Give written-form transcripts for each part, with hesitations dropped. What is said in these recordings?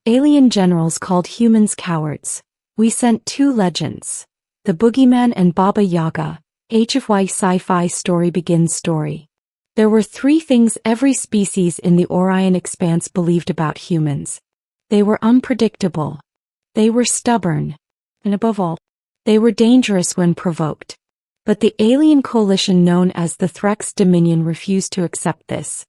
Alien generals called humans cowards. We sent two legends. The Bogeyman and Baba Yaga. HFY sci-fi story begins story. There were three things every species in the Orion expanse believed about humans. They were unpredictable. They were stubborn. And above all, they were dangerous when provoked. But the alien coalition known as the Threx Dominion refused to accept this.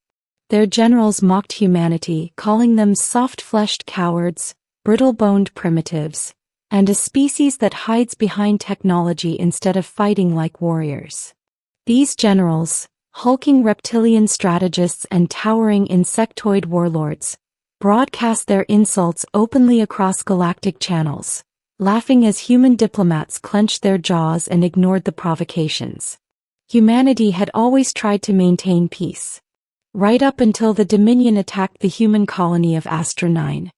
Their generals mocked humanity, calling them soft-fleshed cowards, brittle-boned primitives, and a species that hides behind technology instead of fighting like warriors. These generals, hulking reptilian strategists and towering insectoid warlords, broadcast their insults openly across galactic channels, laughing as human diplomats clenched their jaws and ignored the provocations. Humanity had always tried to maintain peace. Right up until the Dominion attacked the human colony of Astra 9.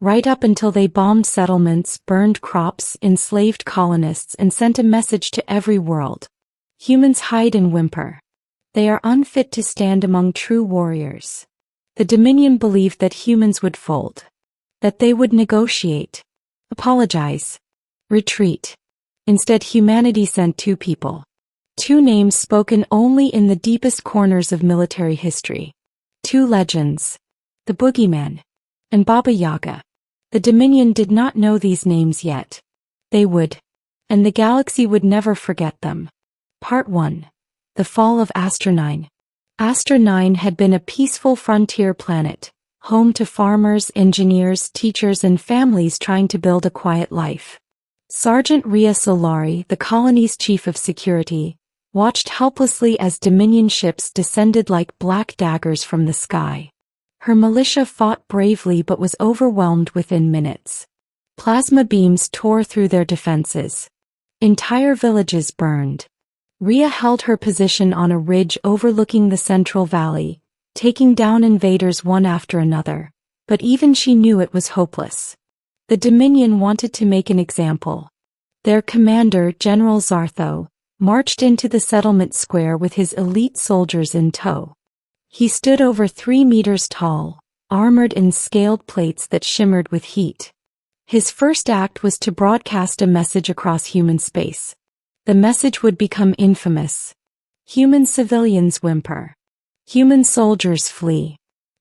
Right up until they bombed settlements, burned crops, enslaved colonists, and sent a message to every world. Humans hide and whimper. They are unfit to stand among true warriors. The Dominion believed that humans would fold. That they would negotiate. Apologize. Retreat. Instead, humanity sent two people. Two names spoken only in the deepest corners of military history. Two legends. The Boogeyman and Baba Yaga. The Dominion did not know these names yet. They would. And the galaxy would never forget them. Part 1. The Fall of Astra 9. Astra 9 had been a peaceful frontier planet, home to farmers, engineers, teachers, and families trying to build a quiet life. Sergeant Rhea Solari, the colony's chief of security, watched helplessly as Dominion ships descended like black daggers from the sky. Her militia fought bravely but was overwhelmed within minutes. Plasma beams tore through their defenses. Entire villages burned. Rhea held her position on a ridge overlooking the Central Valley, taking down invaders one after another, but even she knew it was hopeless. The Dominion wanted to make an example. Their commander, General Zartho, marched into the settlement square with his elite soldiers in tow. He stood over 3 meters tall, armored in scaled plates that shimmered with heat. His first act was to broadcast a message across human space. The message would become infamous. Human civilians whimper. Human soldiers flee.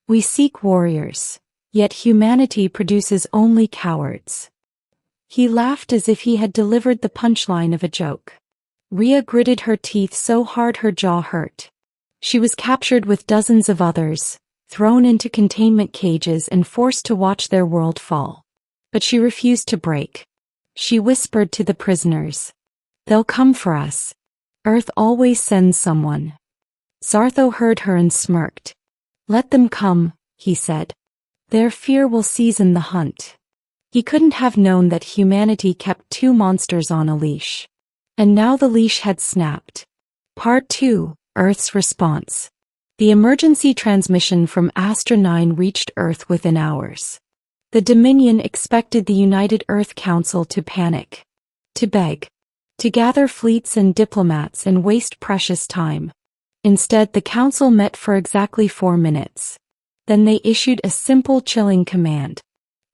We seek warriors, yet humanity produces only cowards. He laughed as if he had delivered the punchline of a joke. Rhea gritted her teeth so hard her jaw hurt. She was captured with dozens of others, thrown into containment cages and forced to watch their world fall. But she refused to break. She whispered to the prisoners, "They'll come for us. Earth always sends someone." Zartho heard her and smirked. "Let them come," he said. "Their fear will season the hunt." He couldn't have known that humanity kept two monsters on a leash. And now the leash had snapped. Part 2. Earth's response. The emergency transmission from Astra 9 reached Earth within hours. The Dominion expected the United Earth Council to panic. To beg. To gather fleets and diplomats and waste precious time. Instead, the Council met for exactly 4 minutes. Then they issued a simple chilling command.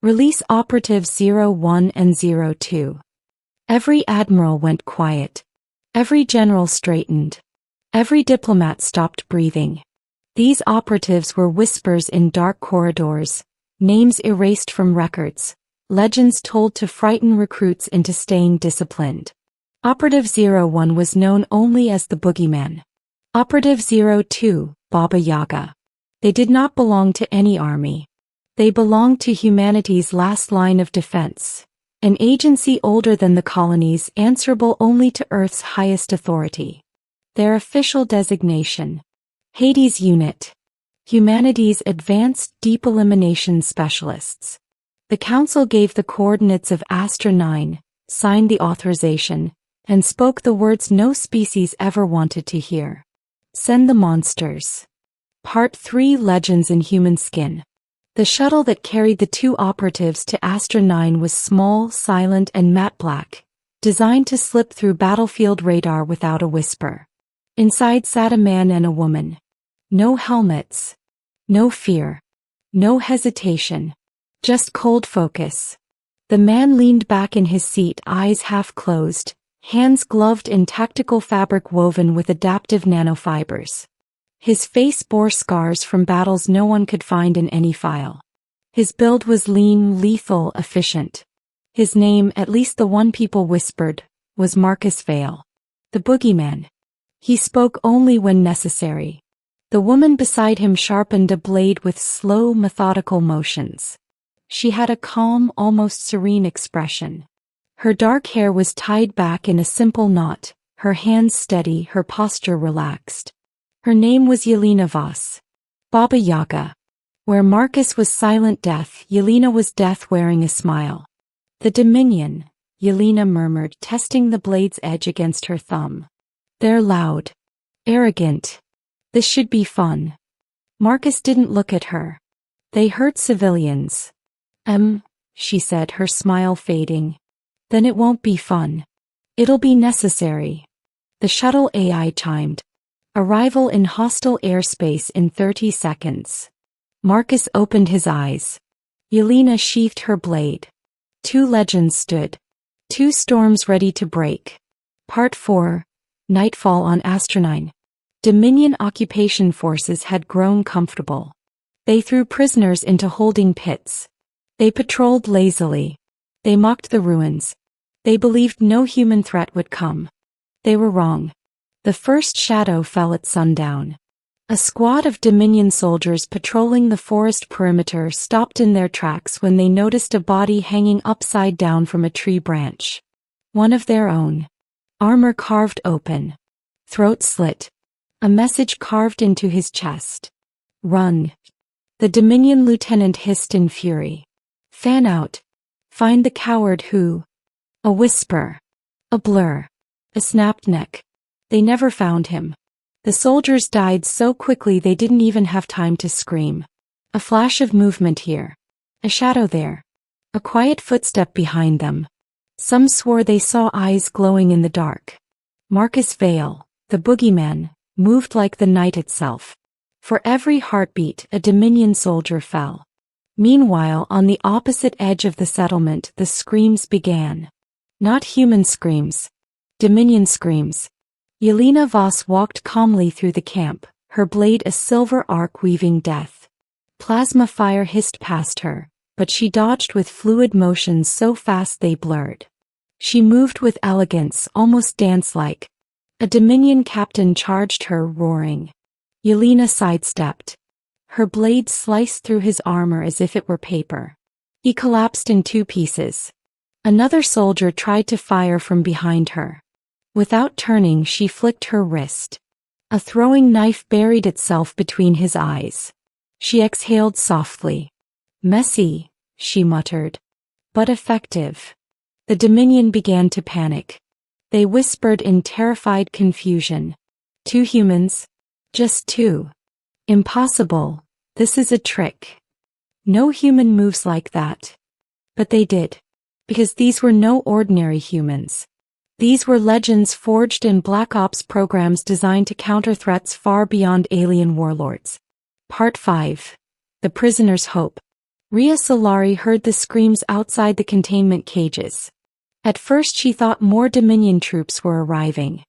Release Operatives 01 and 02. Every admiral went quiet. Every general straightened. Every diplomat stopped breathing. These operatives were whispers in dark corridors, names erased from records, legends told to frighten recruits into staying disciplined. Operative 01 was known only as the Boogeyman. Operative 02, Baba Yaga. They did not belong to any army. They belonged to humanity's last line of defense, an agency older than the colonies, answerable only to Earth's highest authority. Their official designation: Hades Unit. Humanity's advanced deep elimination specialists. The Council gave the coordinates of Astra 9, signed the authorization, and spoke the words no species ever wanted to hear. Send the monsters. Part 3. Legends in Human Skin. The shuttle that carried the two operatives to Astra 9 was small, silent, and matte black, designed to slip through battlefield radar without a whisper. Inside sat a man and a woman. No helmets. No fear. No hesitation. Just cold focus. The man leaned back in his seat, eyes half closed, hands gloved in tactical fabric woven with adaptive nanofibers. His face bore scars from battles no one could find in any file. His build was lean, lethal, efficient. His name, at least the one people whispered, was Marcus Vale. The Boogeyman. He spoke only when necessary. The woman beside him sharpened a blade with slow, methodical motions. She had a calm, almost serene expression. Her dark hair was tied back in a simple knot, her hands steady, her posture relaxed. Her name was Yelena Voss. Baba Yaga. Where Marcus was silent death, Yelena was death wearing a smile. The Dominion, Yelena murmured, testing the blade's edge against her thumb. They're loud. Arrogant. This should be fun. Marcus didn't look at her. They hurt civilians. She said, her smile fading. Then it won't be fun. It'll be necessary. The shuttle AI chimed. Arrival in hostile airspace in 30 seconds. Marcus opened his eyes. Yelena sheathed her blade. Two legends stood. Two storms ready to break. Part 4. Nightfall on Astronine. Dominion occupation forces had grown comfortable. They threw prisoners into holding pits. They patrolled lazily. They mocked the ruins. They believed no human threat would come. They were wrong. The first shadow fell at sundown. A squad of Dominion soldiers patrolling the forest perimeter stopped in their tracks when they noticed a body hanging upside down from a tree branch. One of their own. Armor carved open. Throat slit. A message carved into his chest. Run. The Dominion lieutenant hissed in fury. Fan out. Find the coward who... A whisper. A blur. A snapped neck. They never found him. The soldiers died so quickly they didn't even have time to scream. A flash of movement here. A shadow there. A quiet footstep behind them. Some swore they saw eyes glowing in the dark. Marcus Vale, the Boogeyman, moved like the night itself. For every heartbeat, a Dominion soldier fell. Meanwhile, on the opposite edge of the settlement, the screams began. Not human screams. Dominion screams. Yelena Voss walked calmly through the camp, her blade a silver arc weaving death. Plasma fire hissed past her, but she dodged with fluid motions so fast they blurred. She moved with elegance, almost dance-like. A Dominion captain charged her, roaring. Yelena sidestepped. Her blade sliced through his armor as if it were paper. He collapsed in 2 pieces. Another soldier tried to fire from behind her. Without turning, she flicked her wrist. A throwing knife buried itself between his eyes. She exhaled softly. Messy, she muttered. But effective. The Dominion began to panic. They whispered in terrified confusion. 2 humans? Just 2. Impossible. This is a trick. No human moves like that. But they did. Because these were no ordinary humans. These were legends forged in Black Ops programs designed to counter threats far beyond alien warlords. Part 5. The Prisoner's Hope. Rhea Solari heard the screams outside the containment cages. At first she thought more Dominion troops were arriving.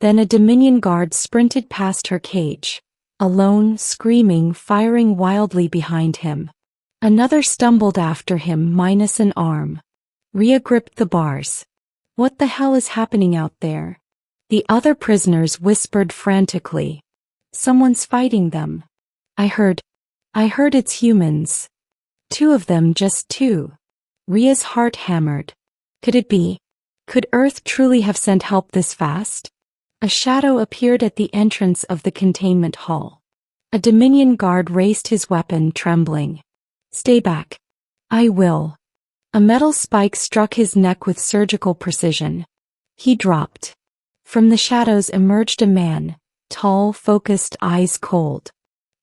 Then a Dominion guard sprinted past her cage. Alone, screaming, firing wildly behind him. Another stumbled after him, minus an arm. Rhea gripped the bars. What the hell is happening out there? The other prisoners whispered frantically. Someone's fighting them. I heard it's humans. 2 of them, just 2. Rhea's heart hammered. Could it be? Could Earth truly have sent help this fast? A shadow appeared at the entrance of the containment hall. A Dominion guard raised his weapon, trembling. Stay back. I will. A metal spike struck his neck with surgical precision. He dropped. From the shadows emerged a man, tall, focused, eyes cold.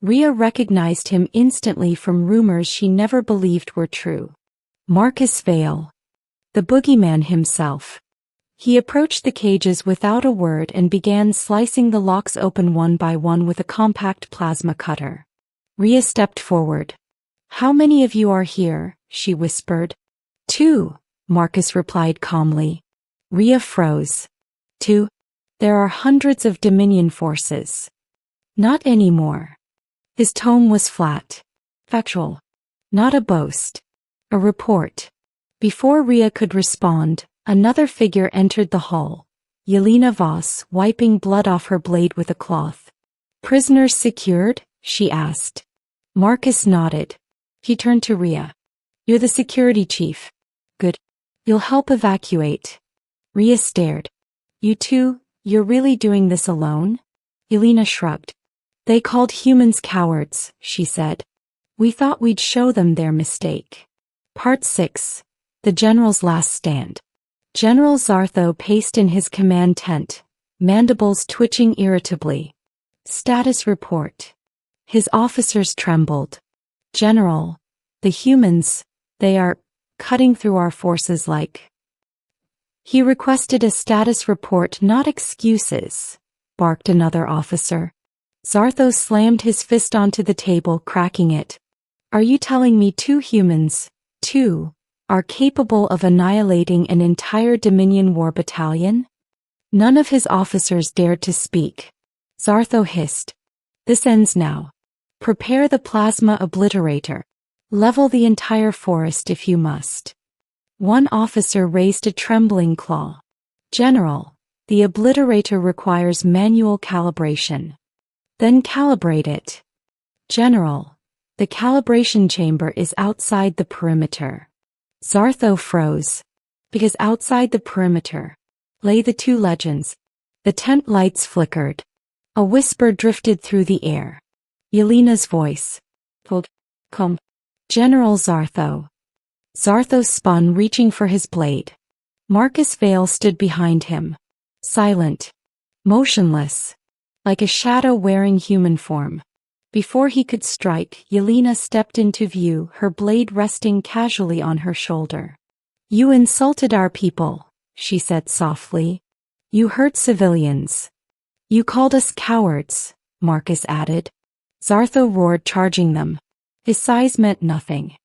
Rhea recognized him instantly from rumors she never believed were true. Marcus Vale. The Boogeyman himself. He approached the cages without a word and began slicing the locks open one by one with a compact plasma cutter. Rhea stepped forward. How many of you are here? she whispered. 2, Marcus replied calmly. Rhea froze. 2. There are hundreds of Dominion forces. Not anymore. His tone was flat. Factual. Not a boast. A report. Before Rhea could respond, another figure entered the hall. Yelena Voss, wiping blood off her blade with a cloth. Prisoners secured? She asked. Marcus nodded. He turned to Rhea. You're the security chief. Good. You'll help evacuate. Rhea stared. You two, you're really doing this alone? Yelena shrugged. They called humans cowards, she said. We thought we'd show them their mistake. Part 6. The General's Last Stand. General Zartho paced in his command tent, mandibles twitching irritably. Status report. His officers trembled. General, the humans, they are cutting through our forces like. He requested a status report, not excuses, barked another officer. Zartho slammed his fist onto the table, cracking it. Are you telling me 2 humans, 2, are capable of annihilating an entire Dominion war battalion? None of his officers dared to speak. Zartho hissed. This ends now. Prepare the plasma obliterator. Level the entire forest if you must. One officer raised a trembling claw. General, the obliterator requires manual calibration. Then calibrate it. General, the calibration chamber is outside the perimeter. Zartho froze. Because outside the perimeter lay the 2 legends. The tent lights flickered. A whisper drifted through the air. Yelena's voice. Come. General Zartho. Zartho spun, reaching for his blade. Marcus Vale stood behind him. Silent. Motionless. Like a shadow wearing human form. Before he could strike, Yelena stepped into view, her blade resting casually on her shoulder. You insulted our people, she said softly. You hurt civilians. You called us cowards, Marcus added. Zartho roared, charging them. His size meant nothing.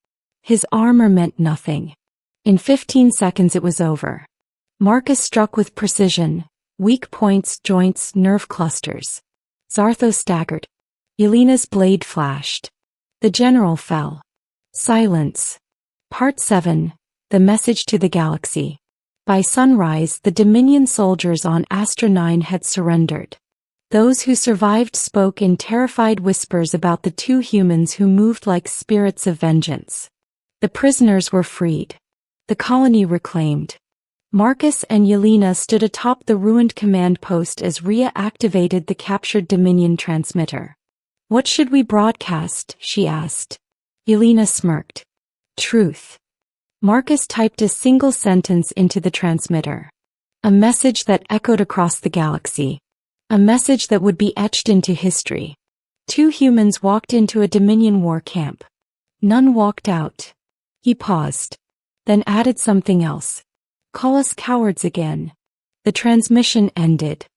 His armor meant nothing. In 15 seconds it was over. Marcus struck with precision, weak points, joints, nerve clusters. Zartho staggered. Yelena's blade flashed. The general fell. Silence. Part 7. The Message to the Galaxy. By sunrise, the Dominion soldiers on Astra 9 had surrendered. Those who survived spoke in terrified whispers about the 2 humans who moved like spirits of vengeance. The prisoners were freed. The colony reclaimed. Marcus and Yelena stood atop the ruined command post as Rhea activated the captured Dominion transmitter. What should we broadcast? She asked. Yelena smirked. Truth. Marcus typed a single sentence into the transmitter. A message that echoed across the galaxy. A message that would be etched into history. 2 humans walked into a Dominion war camp. None walked out. He paused. Then added something else. Call us cowards again. The transmission ended.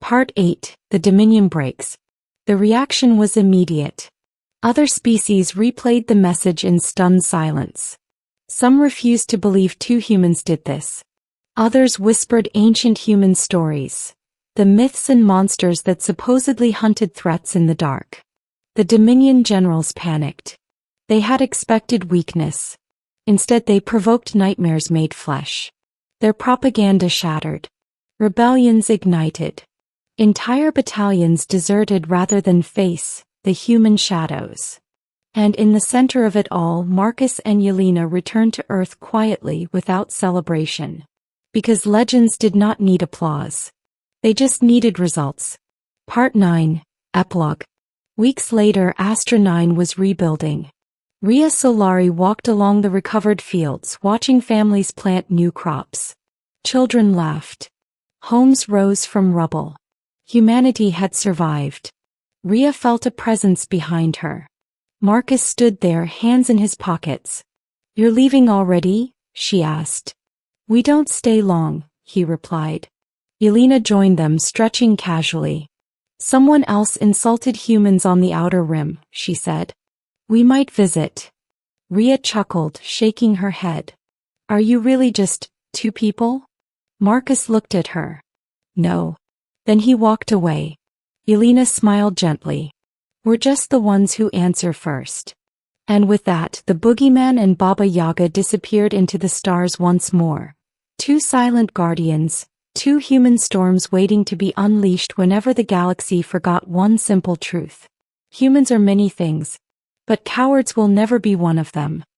Part 8. The Dominion breaks. The reaction was immediate. Other species replayed the message in stunned silence. Some refused to believe 2 humans did this. Others whispered ancient human stories. The myths and monsters that supposedly hunted threats in the dark. The Dominion generals panicked. They had expected weakness. Instead they provoked nightmares made flesh. Their propaganda shattered. Rebellions ignited. Entire battalions deserted rather than face the human shadows. And in the center of it all, Marcus and Yelena returned to Earth quietly without celebration. Because legends did not need applause. They just needed results. Part 9. Epilogue. Weeks later, Astra 9 was rebuilding. Rhea Solari walked along the recovered fields, watching families plant new crops. Children laughed. Homes rose from rubble. Humanity had survived. Rhea felt a presence behind her. Marcus stood there, hands in his pockets. You're leaving already? She asked. We don't stay long, he replied. Yelena joined them, stretching casually. Someone else insulted humans on the outer rim, she said. We might visit. Rhea chuckled, shaking her head. Are you really just two people? Marcus looked at her. No. Then he walked away. Elena smiled gently. We're just the ones who answer first. And with that, the Boogeyman and Baba Yaga disappeared into the stars once more. Two silent guardians, two human storms waiting to be unleashed whenever the galaxy forgot one simple truth. Humans are many things, but cowards will never be one of them.